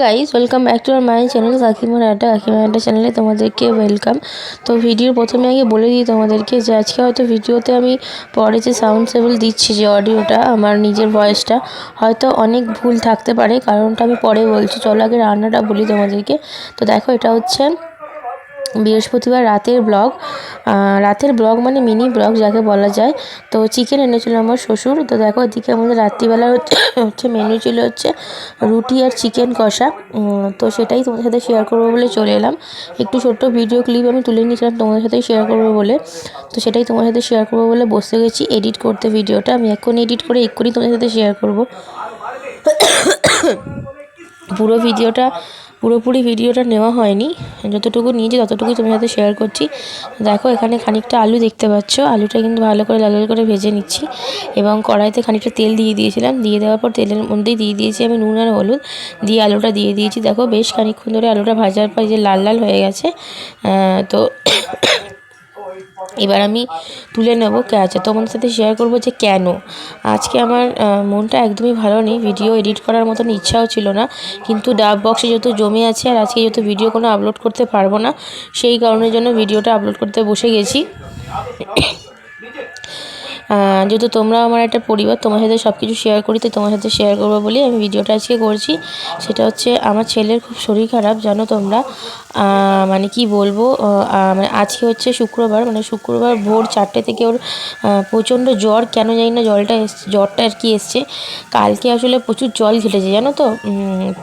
Guys welcome back to our my channel কাকিমার আড্ডা চ্যানেলে তোমাদেরকে ওয়েলকাম। তো ভিডিওর প্রথমে আগে বলে দিই তোমাদেরকে যে আজকে হয়তো ভিডিওতে আমি পরে যে সাউন্ড সেভেল দিচ্ছি, যে অডিওটা আমার নিজের ভয়েসটা হয়তো অনেক ভুল থাকতে পারে, কারণটা আমি পরে বলছি। চলো আগে রান্নাটা বলি তোমাদেরকে। তো দেখো, এটা হচ্ছে বৃহস্পতিবার রাতের ব্লগ মানে মিনি ব্লগ যাকে বলা যায়। তো চিকেন এনেছিল আমার শ্বশুর। তো দেখো, এদিকে আমাদের রাত্রিবেলা হচ্ছে মেনু ছিল হচ্ছে রুটি আর চিকেন কষা। তো সেটাই তোমাদের সাথে শেয়ার করবো বলে চলে এলাম। একটু ছোট্ট ভিডিও ক্লিপ আমি তুলে নিয়েছিলাম তোমাদের সাথে শেয়ার করবো বলে। তো সেটাই তোমার সাথে শেয়ার করবো বলে বসে গেছি এডিট করতে। ভিডিওটা আমি এক্ষুনি এডিট করে এক্ষুনি তোমাদের সাথে শেয়ার করবো। পুরোপুরি ভিডিওটা নেওয়া হয়নি, যতটুকু নিয়েছি ততটুকুই তোমার সাথে শেয়ার করছি। দেখো, এখানে খানিকটা আলু দেখতে পাচ্ছ, আলুটা কিন্তু ভালো করে লাল লাল করে ভেজে নিচ্ছি এবং কড়াইতে খানিকটা তেল দিয়ে দিয়েছিলাম। দিয়ে দেওয়ার পর তেলের মধ্যেই দিয়ে দিয়েছি আমি নুন আর হলুদ, দিয়ে আলুটা দিয়ে দিয়েছি। দেখো, বেশ খানিকক্ষণ ধরে আলুটা ভাজার পর যে লাল লাল হয়ে গেছে। তো এবার আমি তুলে নেবো। আচ্ছা, তোমাদের সাথে শেয়ার করবো যে কেন আজকে আমার মনটা একদমই ভালো নেই, ভিডিও এডিট করার মতন ইচ্ছাও ছিল না। কিন্তু ডাব বক্সে যেহেতু জমে আছে আর আজকে যেহেতু ভিডিও কোনো আপলোড করতে পারবো না, সেই কারণের জন্য ভিডিওটা আপলোড করতে বসে গেছি। যেহেতু তোমরা আমার একটা পরিবার, তোমার সাথে সব কিছু শেয়ার করি, তাই তোমার সাথে শেয়ার করবো বলে আমি ভিডিওটা আজকে করছি। সেটা হচ্ছে আমার ছেলের খুব শরীর খারাপ, জানো তোমরা। মানে কি বলবো, মানে আজকে হচ্ছে শুক্রবার, মানে শুক্রবার ভোর 4টে থেকে ওর প্রচণ্ড জ্বর, কেন জানি না জ্বরটা আর কি এসছে। কালকে আসলে প্রচুর জল ঘেটেছে জানো তো।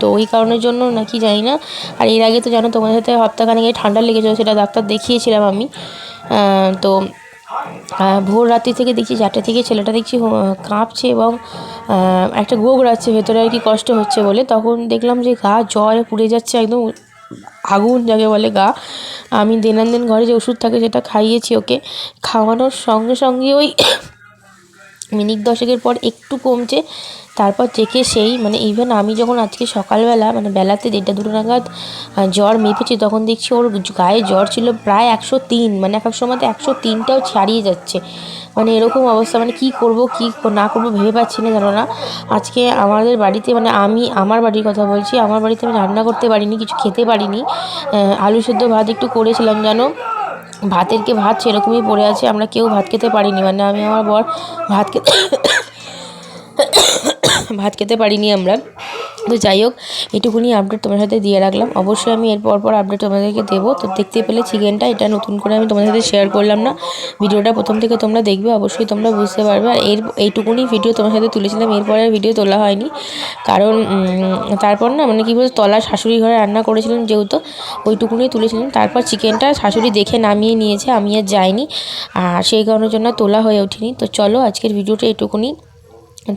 তো ওই কারণের জন্য নাকি জানি না। আর এর আগে তো জানো তোমাদের সাথে সপ্তাহখানেক ঠান্ডা লেগেছিল, সেটা ডাক্তার দেখিয়েছিলাম আমি। তো ভোর রাত্রি থেকে দেখছি 4টে থেকে ছেলেটা দেখছি কাঁপছে এবং একটা গোগড়াচ্ছে ভেতরে আর কি, কষ্ট হচ্ছে বলে। তখন দেখলাম যে গা জ্বরে পুড়ে যাচ্ছে, একদম আগুন যাকে বলে গা। আমি দেন ঘরে যে ওষুধ থাকে সেটা খাইয়েছি ওকে। খাওয়ানোর সঙ্গে সঙ্গে ওই মিনিট 10 পর একটু কমছে। তারপর থেকে সেই মানে ইভেন আমি যখন আজকে সকালবেলা মানে বেলাতে 1:30-2 নাগাদ জ্বর মেপেছি, তখন দেখছি ওর গায়ে জ্বর ছিল প্রায় 103, মানে এক এক সময় তো 103টাও ছাড়িয়ে যাচ্ছে। মানে এরকম অবস্থা, মানে কি করব কি না করব ভেবে পাচ্ছি না, জানো না। আজকে আমাদের বাড়িতে মানে আমি আমার বাড়ির কথা বলছি, আমার বাড়িতে আমি রান্না করতে পারিনি, কিছু খেতে পারিনি। আলু সেদ্ধ ভাত একটু করেছিলাম জানো, ভাত সেরকমই পড়ে আছে, আমরা কেউ ভাত খেতে পারিনি। মানে আমি আমার বর ভাত খেতে পারিনি আমরা। তো যাই হোক, এটুকুনি আপডেট তোমার সাথে দিয়ে রাখলাম। অবশ্যই আমি এর পর আপডেট তোমাদেরকে দেবো। তো দেখতে পেলে চিকেনটা, এটা নতুন করে আমি তোমাদের সাথে শেয়ার করলাম না। ভিডিওটা প্রথম থেকে তোমরা দেখবে, অবশ্যই তোমরা বুঝতে পারবে। আর এইটুকুনি ভিডিও তোমার সাথে তুলেছিলাম, এরপরে আর ভিডিও তোলা হয়নি। কারণ তারপর না মানে কী বলতো, তলা শাশুড়ি ঘরে রান্না করেছিলাম যেহেতু, ওইটুকুনি তুলেছিলাম। তারপর চিকেনটা শাশুড়ি দেখে নামিয়ে নিয়েছে, আমি আর যাইনি, আর সেই কারণের জন্য তোলা হয়ে ওঠেনি। তো চলো, আজকের ভিডিওটা এইটুকুনি,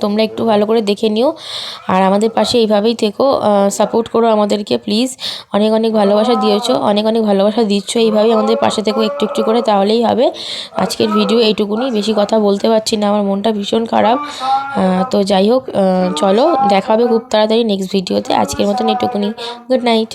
তোমরা একটু ভালো করে দেখে নিও আর আমাদের পাশে এইভাবেই থেকো, সাপোর্ট করো আমাদেরকে প্লিজ। অনেক ভালোবাসা দিয়েছো, অনেক ভালোবাসা দিচ্ছ, এইভাবেই আমাদের পাশে থেকো একটু একটু করে, তাহলেই হবে। আজকের ভিডিও এইটুকুনি, বেশি কথা বলতে পারছি না, আমার মনটা ভীষণ খারাপ। তো যাই হোক, চলো দেখা হবে খুব তাড়াতাড়ি নেক্সট ভিডিওতে। আজকের মতন এইটুকুনি, গুড নাইট।